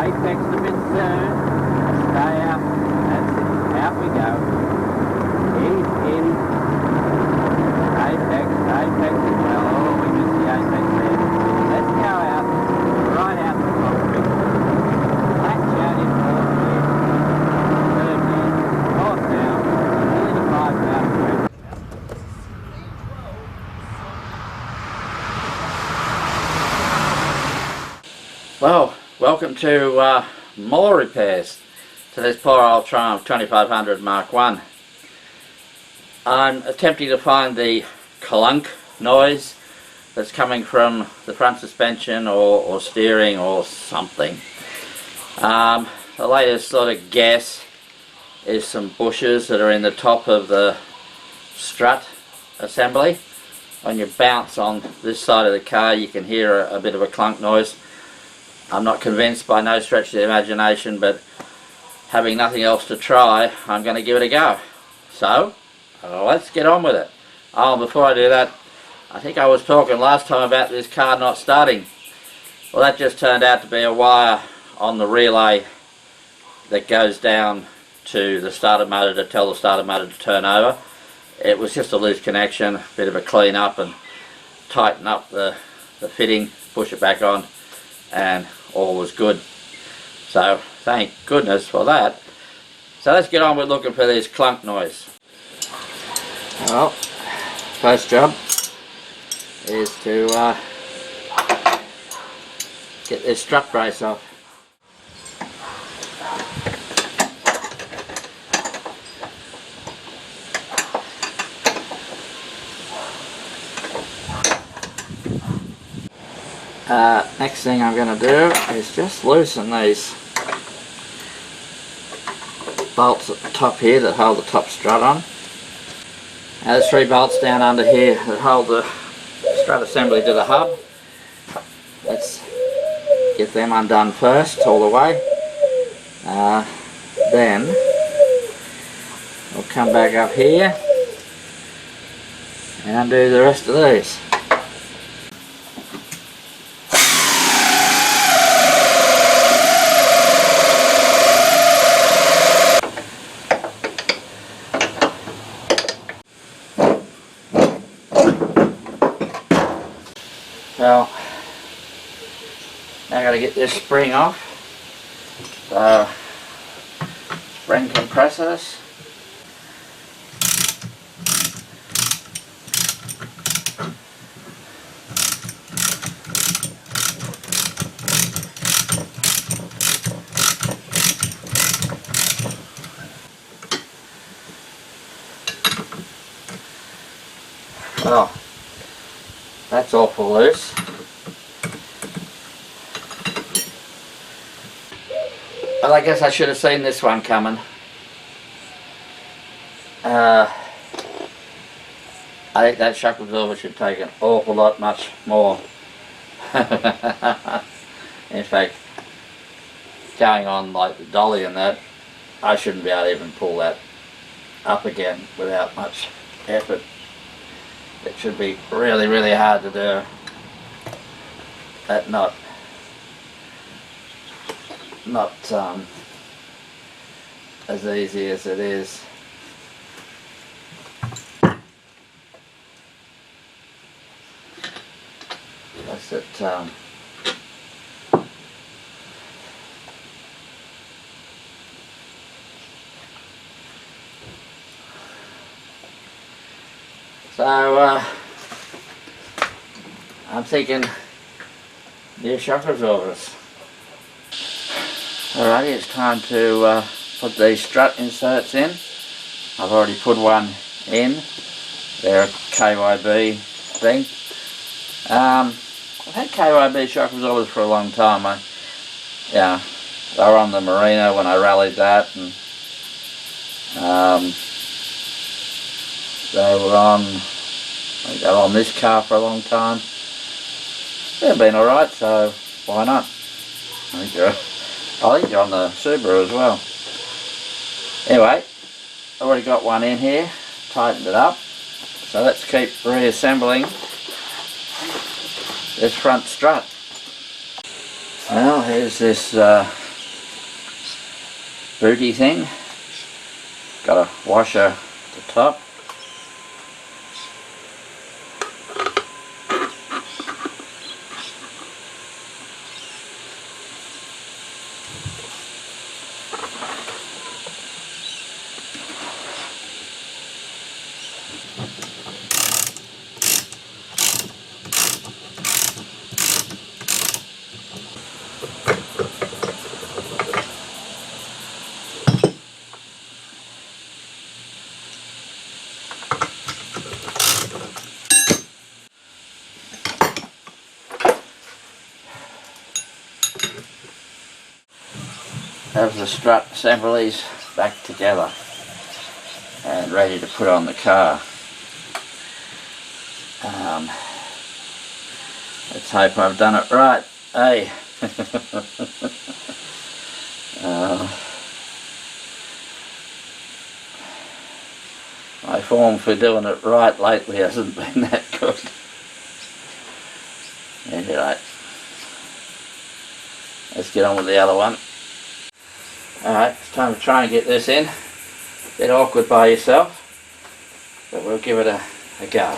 Apex a bit soon. Stay up. That's it. Out we go. In. Apex as well. Oh, we missed the apex there. Let's go out. Right out the concrete. Latch out in fourth gear. Third gear. Fourth down. Nearly to 5 out. Well, welcome to more repairs to this poor old Triumph 2500 Mark 1. I'm attempting to find the clunk noise that's coming from the front suspension or steering or something. The latest sort of guess is some bushes that are in the top of the strut assembly. When you bounce on this side of the car, you can hear a bit of a clunk noise. I'm not convinced by no stretch of the imagination, but having nothing else to try, I'm going to give it a go. So, let's get on with it. Oh, before I do that, I think I was talking last time about this car not starting. Well, that just turned out to be a wire on the relay that goes down to the starter motor to tell the starter motor to turn over. It was just a loose connection, a bit of a clean up and tighten up the fitting, push it back on, and all was good. So thank goodness for that. So let's get on with looking for this clunk noise. Well, first job is to get this strut brace off. Next thing I'm going to do is just loosen these bolts at the top here that hold the top strut on. Now there's 3 bolts down under here that hold the strut assembly to the hub. Let's get them undone first all the way. Then we'll come back up here and undo the rest of these. So, now I've got to get this spring off. So, spring compressors. Well, that's awful loose. Well, I guess I should have seen this one coming. I think that shock absorber should take an awful lot much more. In fact, going on like the dolly and that, I shouldn't be able to even pull that up again without much effort. It should be really, really hard to do. That not as easy as it is. That's it. So I'm thinking new shock absorbers. Alrighty, it's time to put these strut inserts in. I've already put one in. They're a KYB thing. I've had KYB shock absorbers for a long time. Yeah, they were on the Marina when I rallied that, and they were on this car for a long time. They've been alright, so why not? I think they're on the Subaru as well. Anyway, I've already got one in here, tightened it up. So let's keep reassembling this front strut. Well, here's this booty thing. Got a washer at the top. There's the strut assemblies back together and ready to put on the car. Let's hope I've done it right, eh? My form for doing it right lately hasn't been that good. Anyway, let's get on with the other one. Alright, it's time to try and get this in. Bit awkward by yourself, but we'll give it a go.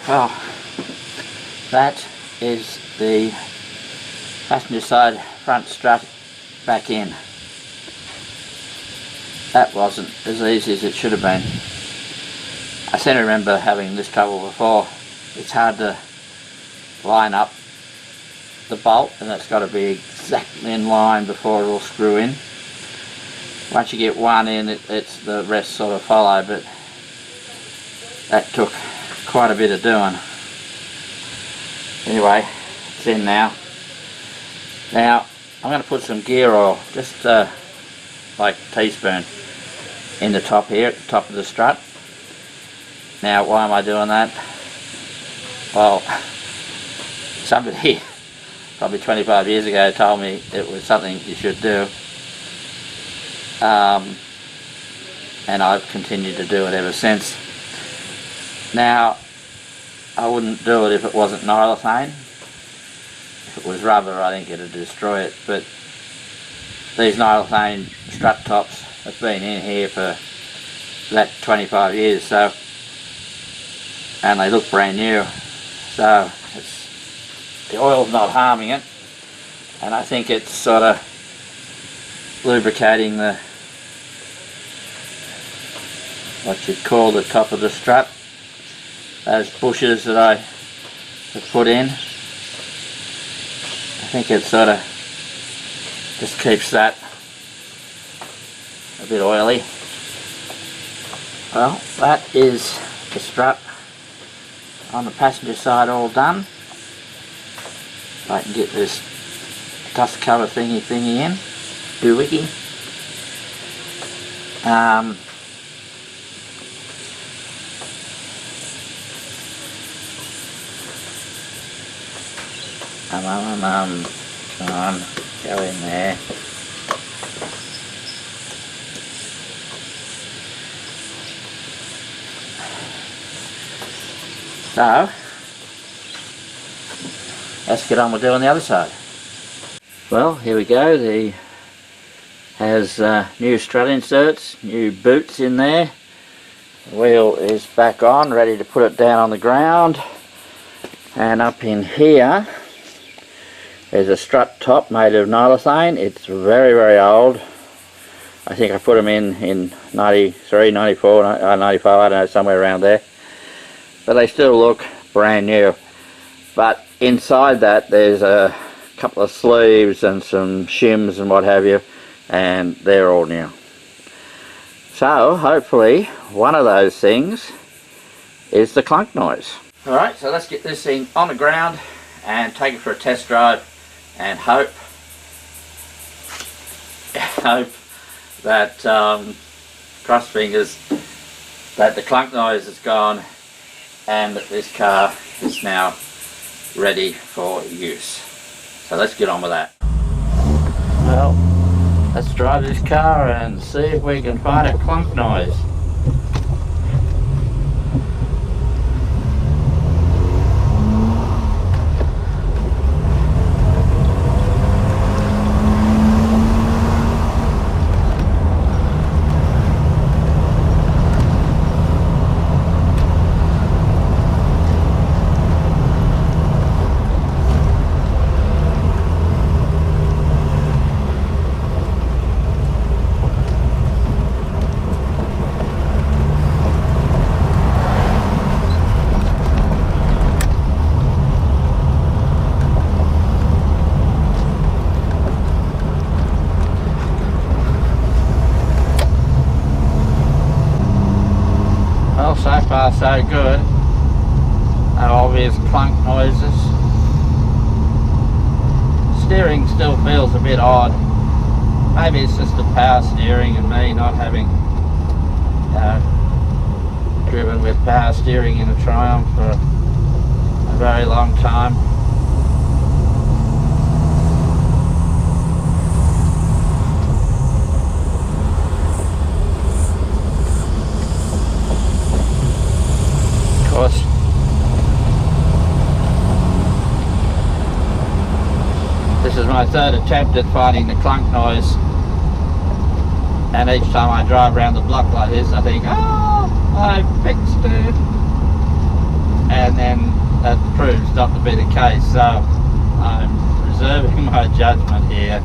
Well, that is the passenger side front strut back in. That wasn't as easy as it should have been. I seem to remember having this trouble before. It's hard to line up the bolt, and it's got to be exactly in line before it'll screw in. Once you get one in, it's the rest sort of follow, but that took quite a bit of doing. Anyway, it's in now. Now I'm going to put some gear oil, just like a teaspoon, in the top here, at the top of the strut. Now why am I doing that? Well, somebody probably 25 years ago told me it was something you should do, and I've continued to do it ever since. Now, I wouldn't do it if it wasn't nylethane. If it was rubber, I think it'd destroy it, but these nylethane strut tops have been in here for that 25 years, so, and they look brand new, so the oil's not harming it, and I think it's sort of lubricating the, what you'd call the top of the strut. Those bushes that I have put in, I think it sort of just keeps that a bit oily. Well, that is the strut on the passenger side all done. If I can get this dust cover thingy in, doohickey. Come on, go in there. So, let's get on with doing the other side. Well, here we go, the Has new strut inserts, new boots in there. The wheel is back on, ready to put it down on the ground. And up in here, there's a strut top made of nylethane. It's very, very old. I think I put them in 93, 94, 95, I don't know, somewhere around there. But they still look brand new. But inside that there's a couple of sleeves and some shims and what have you, and they're all new. So hopefully one of those things is the clunk noise. Alright, so let's get this thing on the ground and take it for a test drive and hope that, cross fingers, that the clunk noise is gone and that this car is now ready for use. So let's get on with that. Well, let's drive this car and see if we can find a clunk noise. So far so good. No obvious clunk noises. Steering still feels a bit odd. Maybe it's just the power steering and me not having driven with power steering in a Triumph for a very long time. This is my third attempt at finding the clunk noise, and each time I drive around the block like this I think, oh, I fixed it, and then that proves not to be the case. So I'm reserving my judgment here,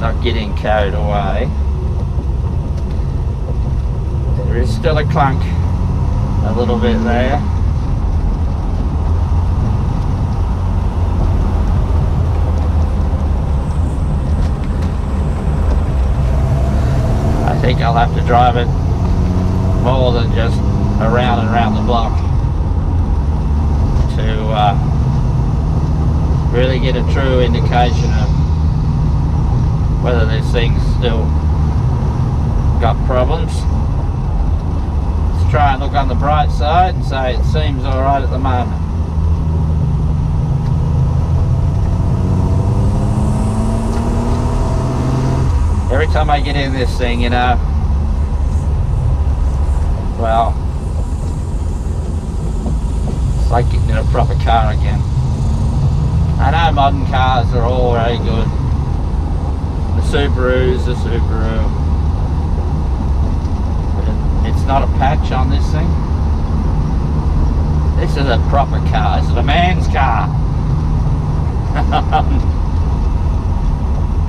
not getting carried away. There is still a clunk a little bit there. I think I'll have to drive it more than just around and around the block to really get a true indication of whether this thing's still got problems. Let's try and look on the bright side and say it seems alright at the moment. Every time I get in this thing, you know, well, it's like getting in a proper car again. I know modern cars are all very good. The Subaru's the Subaru. But it's not a patch on this thing. This is a proper car. This is a man's car.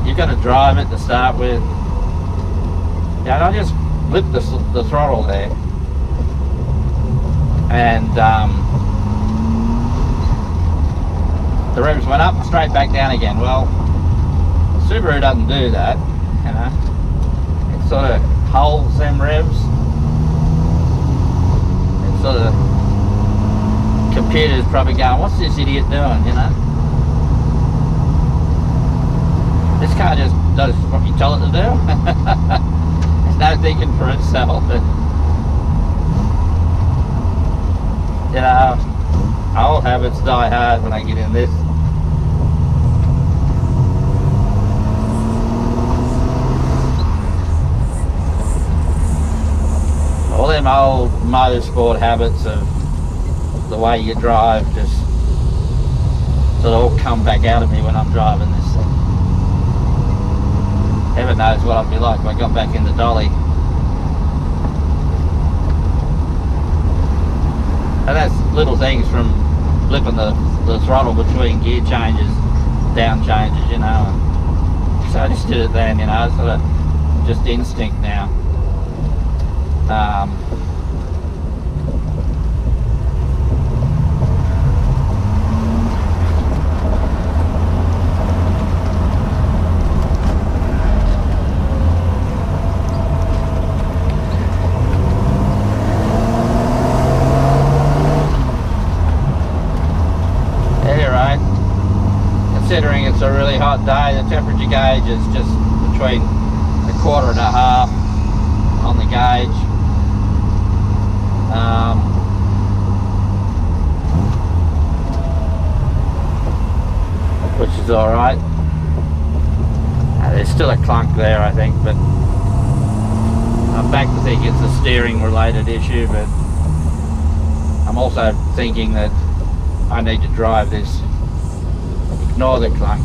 You've got to drive it to start with. Yeah, I just flipped the throttle there, and the revs went up and straight back down again. Well, Subaru doesn't do that, you know. It sort of holds them revs. It sort of, computer's probably going, what's this idiot doing, you know? This car just does what you tell it to do. It's no thinking for itself. But, you know, old habits die hard when I get in this. All them old motorsport habits of the way you drive just sort of all come back out of me when I'm driving this thing. never knows what I'd be like if I got back in the dolly. And that's little things from flipping the throttle between gear changes, down changes, you know. And so I just did it then, you know, sort of just instinct now. Considering it's a really hot day, the temperature gauge is just between 1.25 on the gauge. Which is alright. There's still a clunk there, I think, but I'm back to think it's a steering related issue, but I'm also thinking that I need to drive this. Ignore the clunk.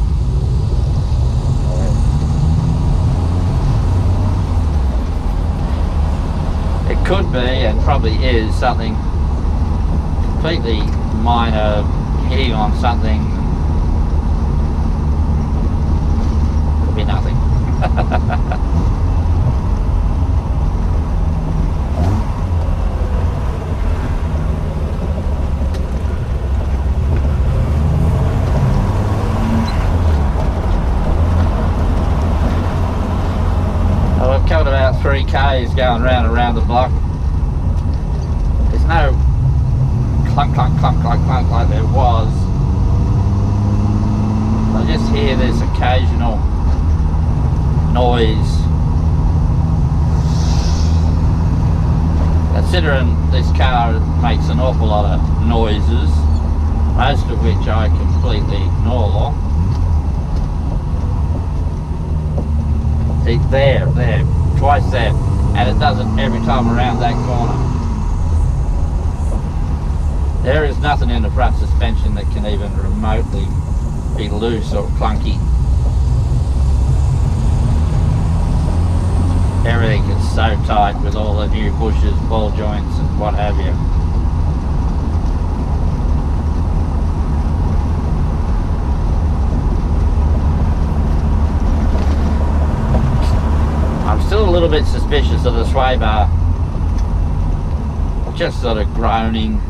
It could be, and probably is, something completely minor, hitting on something. Could be nothing. I've covered about 3 k's going round and round the block. There's no clunk, clunk, clunk, clunk, clunk like there was. I just hear this occasional noise. Considering this car makes an awful lot of noises, most of which I completely ignore. See, there, twice there, and it does it every time around that corner. There is nothing in the front suspension that can even remotely be loose or clunky. Everything is so tight with all the new bushes, ball joints and what have you. I'm still a little bit suspicious of the sway bar, just sort of groaning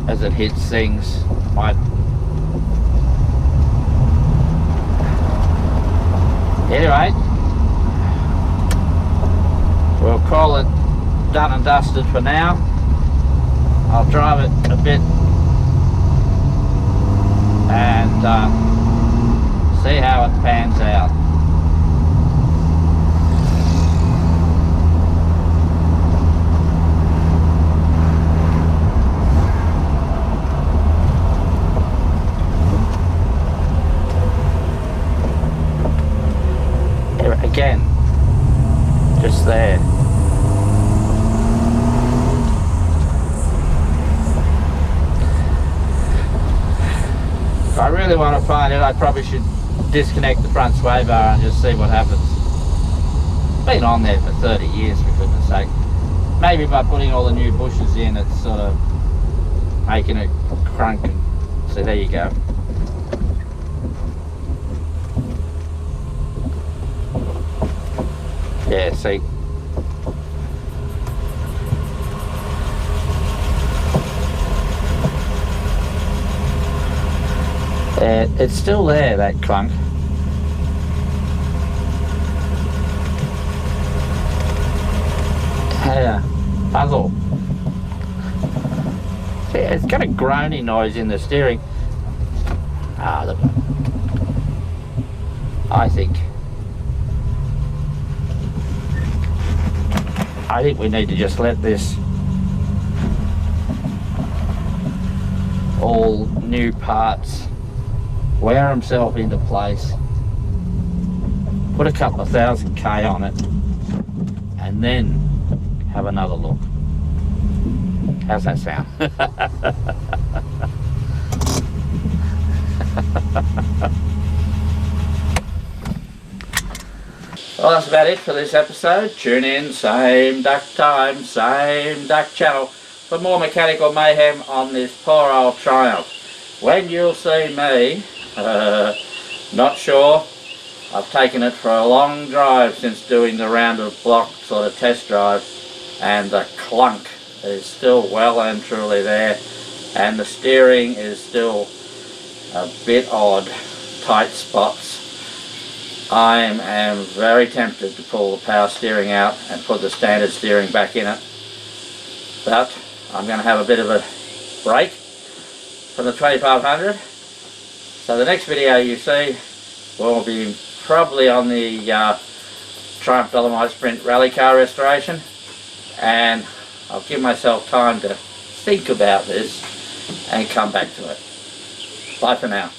as it hits things. Anyway, we'll call it done and dusted for now. I'll drive it a bit and see how it pans out. Again, just there. If I really want to find it, I probably should disconnect the front sway bar and just see what happens. It's been on there for 30 years, for goodness sake. Maybe by putting all the new bushes in, it's sort of making it crunk. And so there you go. Yeah, see. It's still there, that clunk. Yeah, puzzle. See, it's got a groaning noise in the steering. Ah, look. I think we need to just let this all new parts wear himself into place, put a couple of 1,000 K on it, and then have another look. How's that sound? Well, that's about it for this episode. Tune in, same duck time, same duck channel, for more mechanical mayhem on this poor old Triumph. When you'll see me, not sure. I've taken it for a long drive since doing the round of block sort of test drive, and the clunk is still well and truly there, and the steering is still a bit odd, tight spots. I am very tempted to pull the power steering out and put the standard steering back in it, but I'm going to have a bit of a break from the 2500. So the next video you see will be probably on the Triumph Dolomite Sprint rally car restoration, and I'll give myself time to think about this and come back to it. Bye for now.